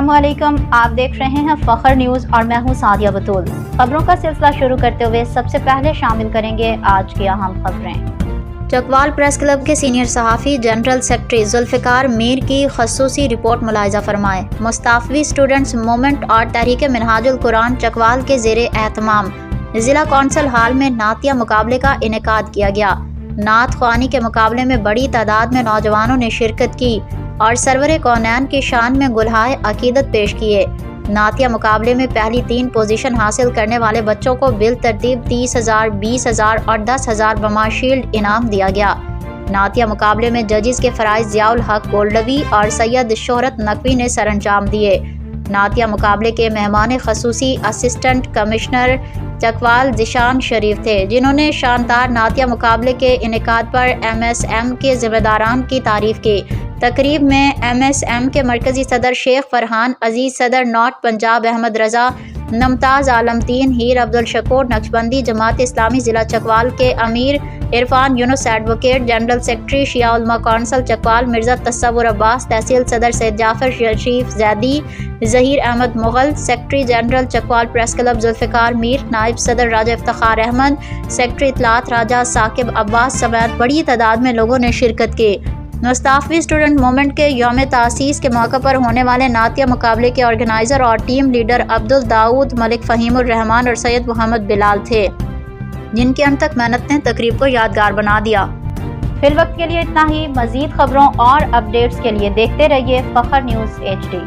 अस्सलाम वालेकुम, आप देख रहे हैं फखर न्यूज़ और मैं हूं सादिया बतूल। खबरों का सिलसिला शुरू करते हुए सबसे पहले शामिल करेंगे आज की अहम खबरें। चकवाल प्रेस क्लब के सीनियर सहाफ़ी जनरल सेक्रेटरी जुल्फ़िकार मीर की खसूसी रिपोर्ट मुलाहिज़ा फरमाए। मुस्ताफ़वी स्टूडेंट्स मूवमेंट और तहरीक मिनहाजुल कुरान चकवाल के ज़ेरे एहतमाम ज़िला कौंसल हाल में नातिया मुकाबले का इनेकाद किया गया। नात ख्वानी के मुकाबले में बड़ी तादाद में नौजवानों ने शिरकत की और सरवर कौनैन की शान में गुलहाए अकीदत पेश किए। नातिया मुकाबले में पहली 3 पोजीशन हासिल करने वाले बच्चों को बिल तरतीब 30,000, 20,000 और 10,000 बमाशील्ड इनाम दिया गया। नातिया मुकाबले में जजिस के फराइज ज़ियाउल हक गोल्डवी और सैयद शोहरत नकवी ने सरअंजाम दिए। नातिया मुकाबले के मेहमान खसूसी असिस्टेंट कमिश्नर चकवाल ज़िशान शरीफ थे, जिन्होंने शानदार नातिया मुकाबले के इनेकाद पर MSM के ज़िम्मेदारान की तारीफ़ की। तकरीब में MSM के मरकज़ी सदर शेख फरहान अजीज़, सदर नॉट पंजाब अहमद रज़ा, नमताज़ आलम तीन, हीर अब्दुल शकूर नक्शबंदी, जमात इस्लामी ज़िला चकवाल के अमीर Irfan Younis advocate, general secretary Shia Ulema council Chakwal Mirza Tassawur Abbas, तहसील सदर Syed Jafar Sharif Zaidi, Zaheer Ahmed Mughal, secretary general Chakwal press club Zulfiqar Mir, नायब सदर राजा इफ्तिखार अहमद, सेक्रेटरी इत्तलात राजा साकिब अब्बास समेत बड़ी तादाद में लोगों ने शिरकत की। मुस्ताफ़वी स्टूडेंट मूवमेंट के यौम तासीस के मौके पर होने वाले नातिया मुकाबले के ऑर्गेनाइज़र और टीम लीडर अब्दुल दाऊद, मलिक फ़हीमुर रहमान और सैयद मोहम्मद बिलाल थे, जिनकी अनथक मेहनत ने तकरीब को यादगार बना दिया। फिल वक्त के लिए इतना ही। मज़ीद खबरों और अपडेट्स के लिए देखते रहिए फखर न्यूज़ HD।